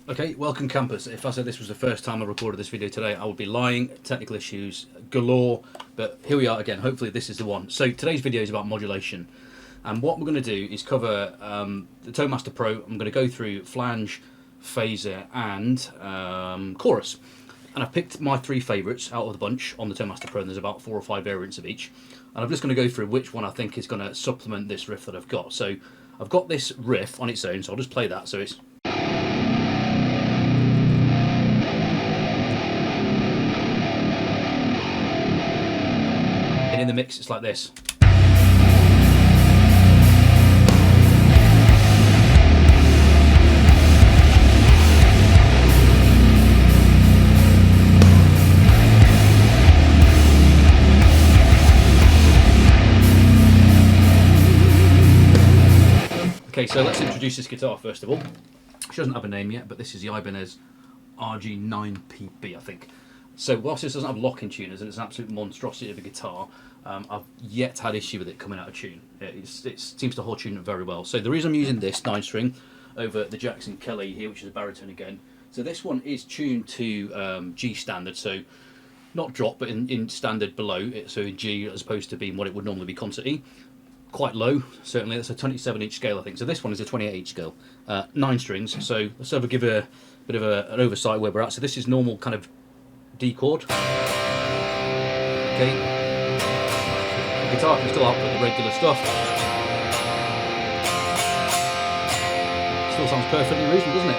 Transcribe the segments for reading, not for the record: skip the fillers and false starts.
Okay, welcome campers. If I said this was the first time I recorded this video today, I would be lying. Technical issues galore, but here we are again. Hopefully this is the one. So today's video is about modulation, and what we're going to do is cover the Tone Master Pro. I'm going to go through Flange, Phaser and Chorus, and I've picked my three favourites out of the bunch on the Tone Master Pro, and there's about 4 or 5 variants of each, and I'm just going to go through which one I think is going to supplement this riff that I've got. So I've got this riff on its own, so I'll just play that. So it's in the mix, it's like this. Okay, so let's introduce this guitar first of all. She doesn't have a name yet, but this is the Ibanez RG9PB, I think. So whilst this doesn't have locking tuners and it's an absolute monstrosity of a guitar, I've yet had issue with it coming out of tune. It seems to hold tune very well. So the reason I'm using this 9-string over the Jackson Kelly here, which is a baritone again. So this one is tuned to G standard, so not drop, but in standard below it, so in G as opposed to being what it would normally be concert E. Quite low, certainly. That's a 27-inch scale, I think. So this one is a 28-inch scale, 9 strings. So let's give a bit of an oversight where we're at. So this is normal kind of D chord. Okay. The guitar can still output the regular stuff. Still sounds perfectly reasonable, doesn't it?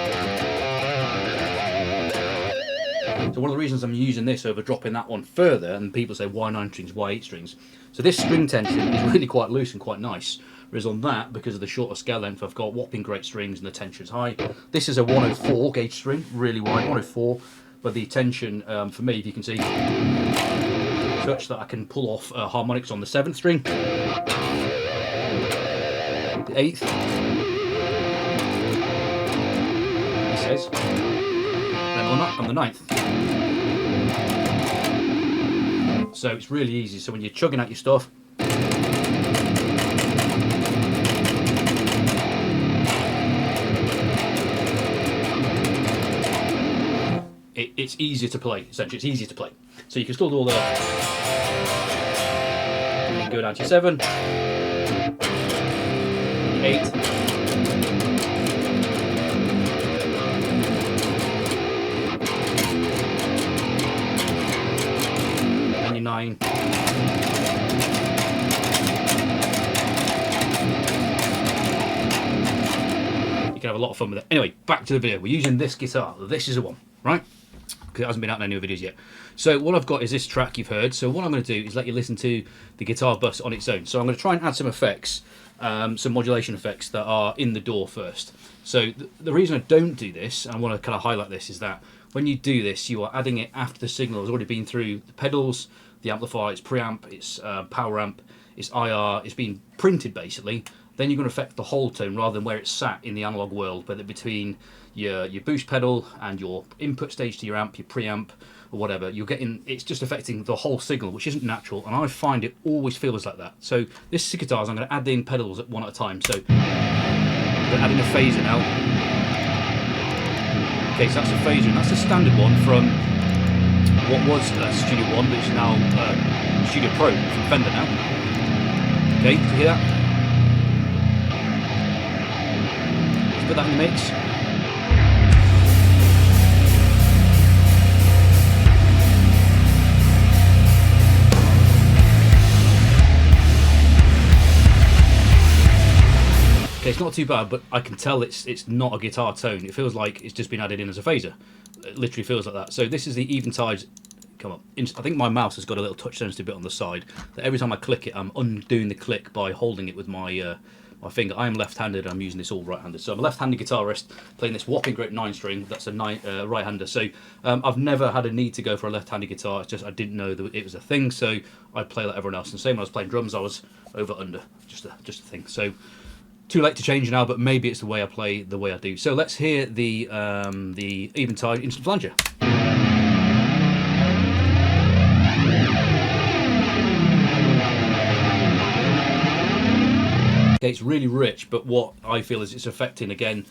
So one of the reasons I'm using this over dropping that one further, and people say why 9 strings, why 8 strings? So this string tension is really quite loose and quite nice. Whereas on that, because of the shorter scale length, I've got whopping great strings and the tension's high. This is a 104 gauge string, really wide, 104. But the tension, for me, if you can see, such that I can pull off harmonics on the 7th string, the 8th, he says, then on the 9th. So it's really easy. So when you're chugging out your stuff, it's easier to play, essentially. It's easier to play. So you can still do all the... You can go down to your 7, 8, and your 9. You can have a lot of fun with it. Anyway, back to the video. We're using this guitar. This is the one, right? Because it hasn't been out in any videos yet. So what I've got is this track you've heard. So what I'm going to do is let you listen to the guitar bus on its own. So I'm going to try and add some effects, some modulation effects that are in the DAW first. So the reason I don't do this, and I want to kind of highlight this, is that when you do this, you are adding it after the signal has already been through the pedals, the amplifier, its preamp, its power amp, its IR, it's been printed basically. Then you're going to affect the whole tone rather than where it's sat in the analog world, but between your boost pedal and your input stage to your amp, your preamp, or whatever, you're getting, it's just affecting the whole signal, which isn't natural, and I find it always feels like that. So this is guitars, I'm going to add in pedals at one at a time. So I'm going to add in a phaser now. Okay, so that's a phaser, and that's a standard one from what was Studio 1, but it's now Studio Pro from Fender now. Okay, do you hear that? Let's put that in the mix. Okay, it's not too bad, but I can tell it's not a guitar tone. It feels like it's just been added in as a phaser. It literally feels like that. So this is the Eventide. Come on. I think my mouse has got a little touch sensitive bit on the side. That every time I click it, I'm undoing the click by holding it with my my finger. I am left-handed. I'm using this all right-handed. So I'm a left-handed guitarist playing this whopping great 9-string. That's a right-hander. So I've never had a need to go for a left-handed guitar. It's just I didn't know that it was a thing. So I'd play like everyone else. And same when I was playing drums, I was over-under. Just a thing. So too late to change now, but maybe it's the way I play, the way I do. So let's hear the Eventide Instant Flanger. Okay, it's really rich, but what I feel is it's affecting, again,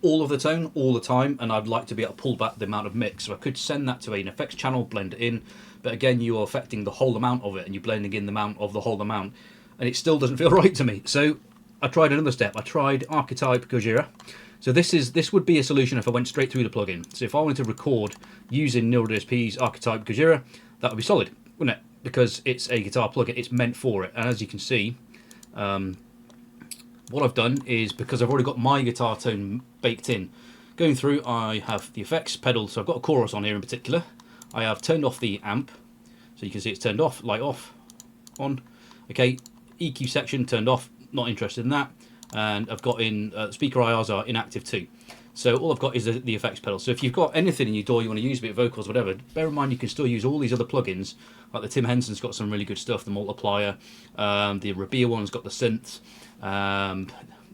all of the tone all the time, and I'd like to be able to pull back the amount of mix. So I could send that to an effects channel, blend it in, but again, you are affecting the whole amount of it, and you're blending in the amount of the whole amount, and it still doesn't feel right to me. So I tried another step. I tried Architype Gojira. So this would be a solution if I went straight through the plugin. So if I wanted to record using Neural DSP's Architype Gojira, that would be solid, wouldn't it? Because it's a guitar plugin, it's meant for it. And as you can see, what I've done is, because I've already got my guitar tone baked in, going through, I have the effects pedal. So I've got a chorus on here in particular. I have turned off the amp, so you can see it's turned off, light off, on. Okay, EQ section turned off, not interested in that. And I've got in speaker IRs are inactive too. So all I've got is the effects pedal. So if you've got anything in your DAW you want to use, be it vocals, whatever, bear in mind you can still use all these other plugins. Like the Tim Henson's got some really good stuff, the multiplier, the Rabia one's got the synths,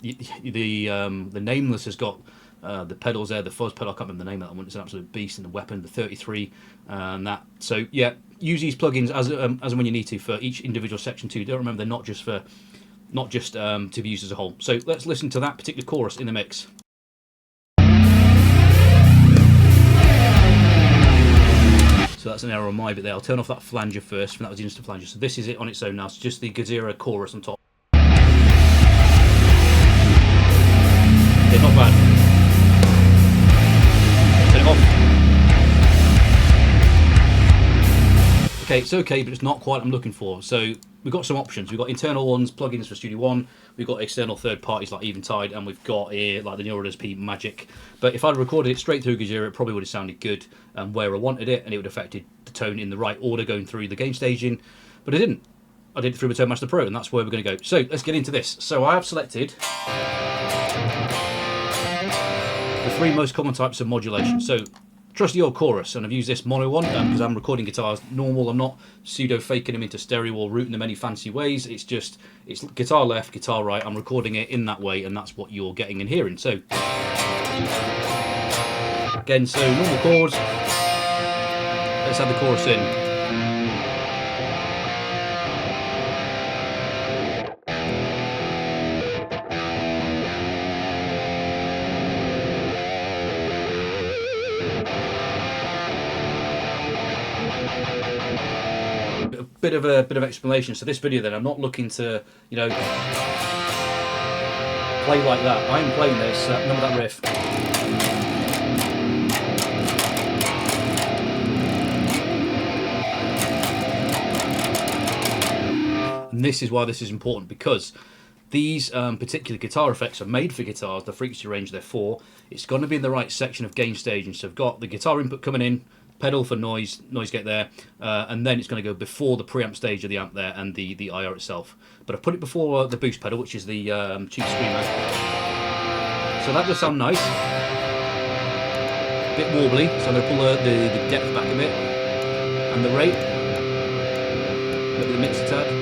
the Nameless has got the pedals there, the fuzz pedal, I can't remember the name of that one, it's an absolute beast, and the Weapon, the 33, and that. So yeah, use these plugins as and when you need to for each individual section too. Don't remember, they're not just to be used as a whole. So let's listen to that particular chorus in the mix. So that's an error on my bit there. I'll turn off that flanger first, and that was the instant flanger. So this is it on its own now. It's just the Gojira chorus on top. They're not bad. Turn it off. Okay, it's okay, but it's not quite what I'm looking for. So we've got some options. We've got internal ones, plugins for Studio One. We've got external third parties like Eventide, and we've got here like the Neural DSP Magic. But if I'd recorded it straight through Gojira, it probably would have sounded good where I wanted it, and it would have affected the tone in the right order going through the gain staging. But it didn't. I did it through my Tone Master Pro, and that's where we're going to go. So let's get into this. So I have selected the 3 most common types of modulation. So trusty old chorus, and I've used this mono one because I'm recording guitars normal. I'm not pseudo faking them into stereo or routing them any fancy ways. It's guitar left, guitar right. I'm recording it in that way, and that's what you're getting and hearing. So again, so normal chords. Let's add the chorus in. Bit of explanation. So this video, then, I'm not looking to, you know, play like that. I'm playing this. Remember that riff. And this is why this is important, because these particular guitar effects are made for guitars. The frequency range they're for. It's going to be in the right section of gain staging. So I've got the guitar input coming in, pedal for noise gate there, and then it's going to go before the preamp stage of the amp there and the IR itself. But I've put it before the boost pedal, which is the cheap screamer. So that does sound nice. A bit warbly, so I'm going to pull the depth back a bit. And the rate. Maybe the mix a tad.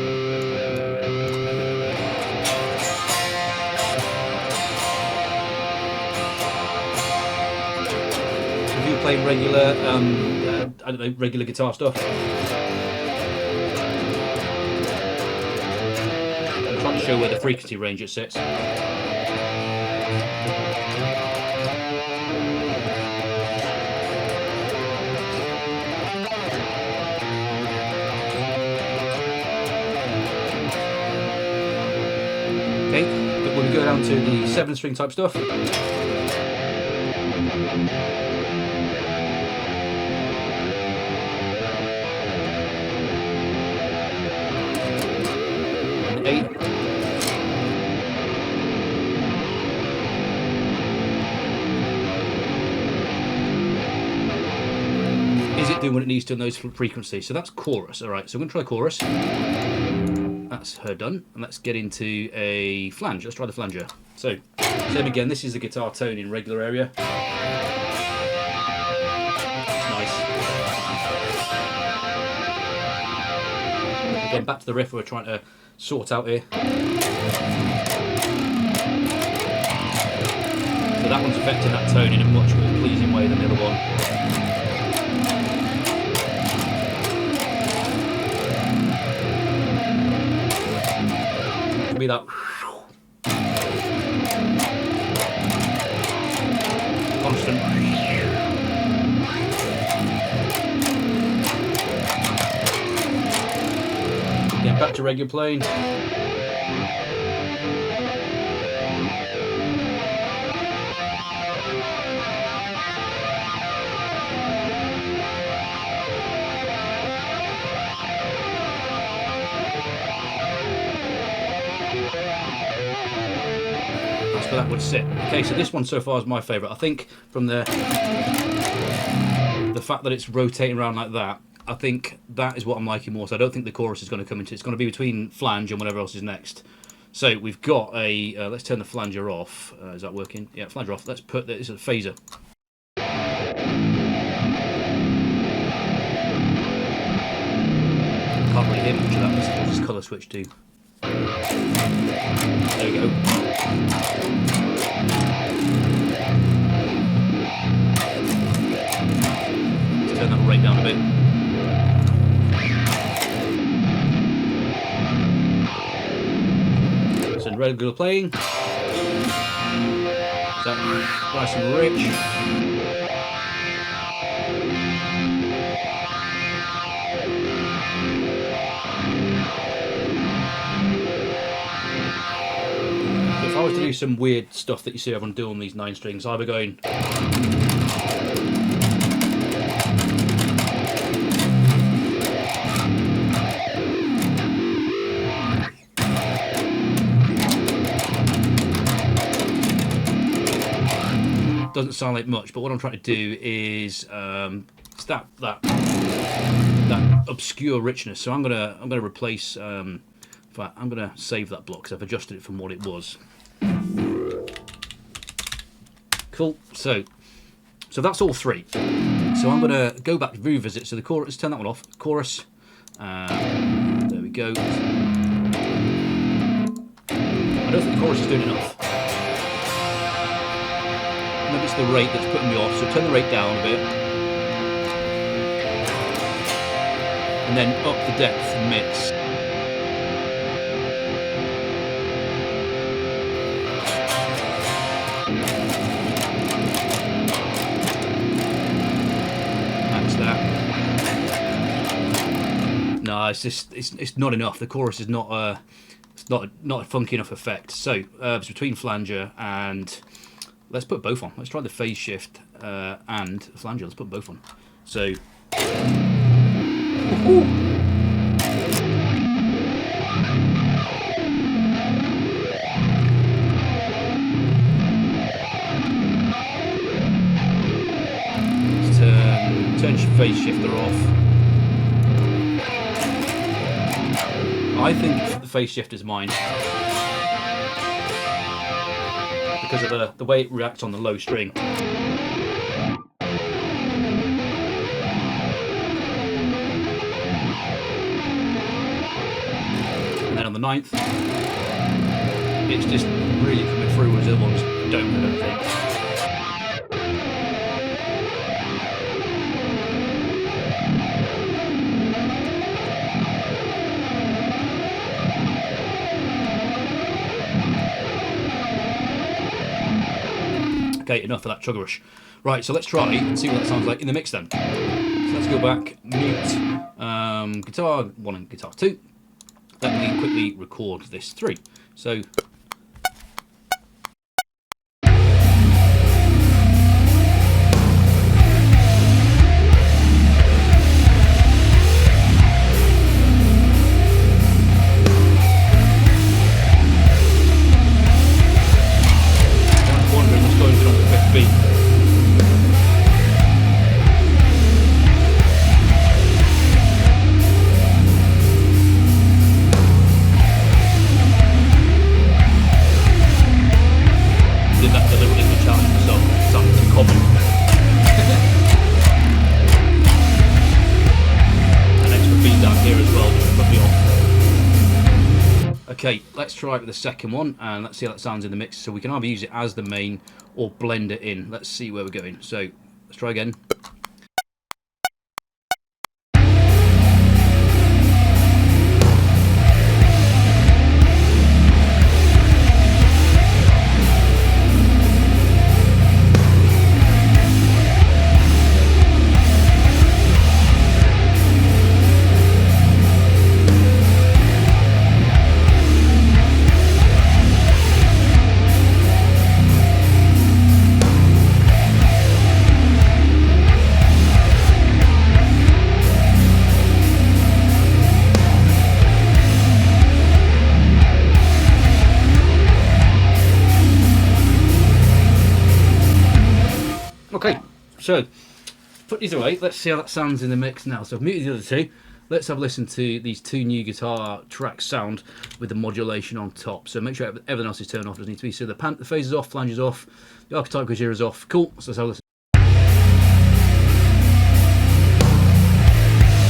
Playing regular, I don't know, regular guitar stuff. I'm trying to show where the frequency range it sits. Okay, but when we go down to the 7-string type stuff. Doing what it needs to in those frequencies. So that's chorus. All right, so I'm going to try chorus. That's her done. And let's get into a flange. Let's try the flanger. So same again, this is the guitar tone in regular area. Nice. Again, back to the riff we're trying to sort out here. So that one's affecting that tone in a much more pleasing way than the other one. Be that. to regular playing. That's where that would sit. Okay, so this one so far is my favourite. I think from the fact that it's rotating around like that, I think that is what I'm liking more. So I don't think the chorus is going to come into it. It's going to be between flange and whatever else is next. So we've got a, let's turn the flanger off. Is that working? Yeah, flanger off. Let's put this as a phaser. Can't really hear much of that. Let's just colour switch to. There we go. Let's turn that rate down a bit. So regular playing. Is that nice and rich? If I was to do some weird stuff that you see everyone do on these 9 strings, I'd be going. Doesn't sound like much, but what I'm trying to do is that obscure richness. So I'm gonna replace. In fact, I'm gonna save that block because I've adjusted it from what it was. Cool. So that's all 3. So I'm gonna go back to revisit. So the chorus. Turn that one off. Chorus. There we go. I don't think the chorus is doing enough. Maybe it's the rate that's putting me off, so turn the rate down a bit. And then up the depth mix. Max that. No, it's not enough. The chorus is not a funky enough effect. So it's between flanger and. Let's put both on. Let's try the phase shift and flanger. Let's put both on. So. Let's turn phase shifter off. I think the phase shifter is mine. Because of the way it reacts on the low string. And then on the 9th, it's just really coming through, whereas the other ones don't, I don't think. Okay, enough of that chugger rush. Right, so let's try and see what that sounds like in the mix then. So let's go back, mute, guitar 1 and guitar 2. Let me quickly record this 3. So. Okay, let's try it with the second one and let's see how that sounds in the mix. So we can either use it as the main or blend it in. Let's see where we're going. So let's try again. Okay, so put these away. Let's see how that sounds in the mix now. So I've muted the other two. Let's have a listen to these two new guitar tracks sound with the modulation on top. So make sure everything else is turned off. Doesn't need to be. So the phaser's off, Flange is off, the Architype Gojira's off. Cool. So let's have a listen.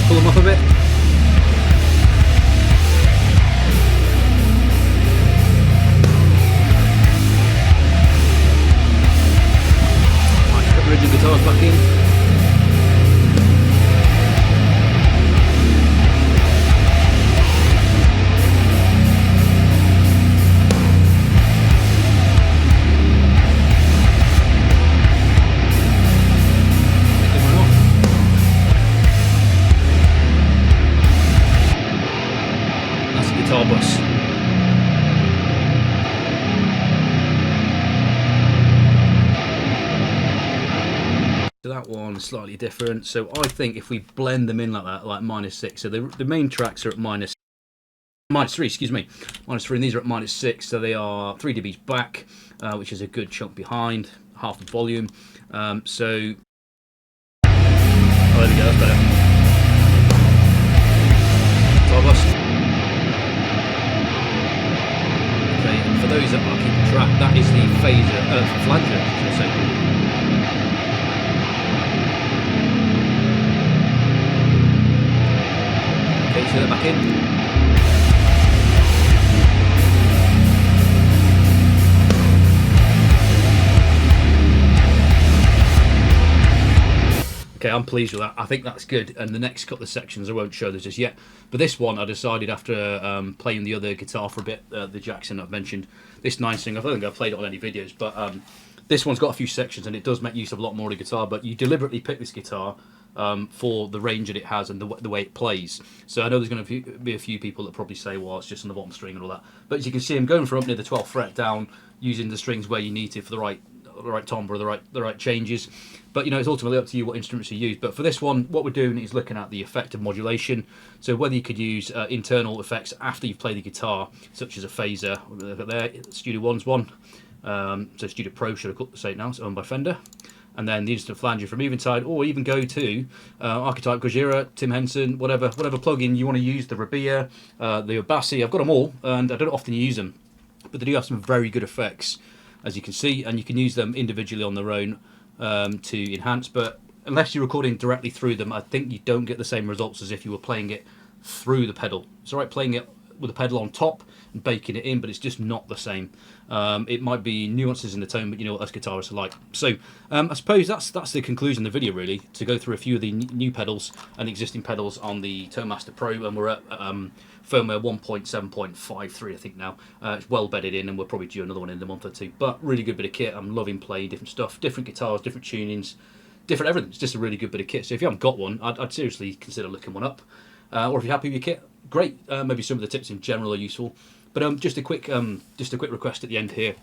Pull them up a bit. Right, put the original guitars back in. Guitar bus. So that one's slightly different. So I think if we blend them in like that, like -6. So the main tracks are at -3, excuse me, -3, and these are at -6. So they are 3 dBs back, which is a good chunk behind, half the volume. So oh, there we go. That's better. Guitar bus. For those that are keeping track, that is the Phaser Flanger, should I say. Okay, so that back in. Okay, I'm pleased with that. I think that's good. And the next couple of sections, I won't show those just yet. But this one, I decided after playing the other guitar for a bit, the Jackson I've mentioned, this 9-string, I don't think I've played it on any videos, but this one's got a few sections and it does make use of a lot more of the guitar, but you deliberately pick this guitar for the range that it has and the way it plays. So I know there's going to be a few people that probably say, well, it's just on the bottom string and all that. But as you can see, I'm going from up near the 12th fret down, using the strings where you need to for the right timbre, the right changes. But you know, it's ultimately up to you what instruments you use. But for this one, what we're doing is looking at the effect of modulation. So whether you could use internal effects after you've played the guitar, such as a phaser. Look at there, Studio One's one. So Studio Pro, should I say it now? It's owned by Fender. And then the instant flanger from Eventide, or even go to Architype Gojira, Tim Henson, whatever plugin you want to use, the Rabia, the Obasi. I've got them all, and I don't often use them, but they do have some very good effects, as you can see, and you can use them individually on their own to enhance. But unless you're recording directly through them, I think you don't get the same results as if you were playing it through the pedal. It's alright playing it with the pedal on top and baking it in, but it's just not the same. It might be nuances in the tone, but you know what us guitarists are like. So I suppose that's the conclusion of the video, really, to go through a few of the new pedals and existing pedals on the Tone Master Pro, and we're at firmware 1.7.53 I think now. It's well bedded in, and we'll probably do another one in a month or two. But really good bit of kit. I'm loving playing different stuff, different guitars, different tunings, different everything. It's just a really good bit of kit. So if you haven't got one, I'd seriously consider looking one up. Or if you're happy with your kit, great. Maybe some of the tips in general are useful. But just a quick request at the end here.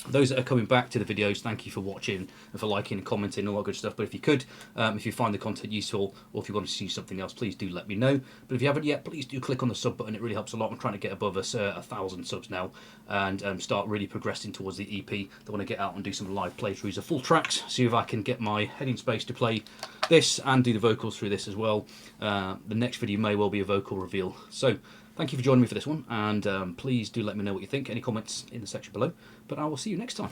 Those that are coming back to the videos, thank you for watching and for liking and commenting and all that good stuff. But if you could, if you find the content useful, or if you want to see something else, please do let me know. But if you haven't yet, please do click on the sub button. It really helps a lot. I'm trying to get above us 1,000 subs now, and start really progressing towards the EP. I want to get out and do some live playthroughs of full tracks, see if I can get my head in space to play this and do the vocals through this as well. The next video may well be a vocal reveal. So thank you for joining me for this one, and please do let me know what you think. Any comments in the section below, but I will see you next time.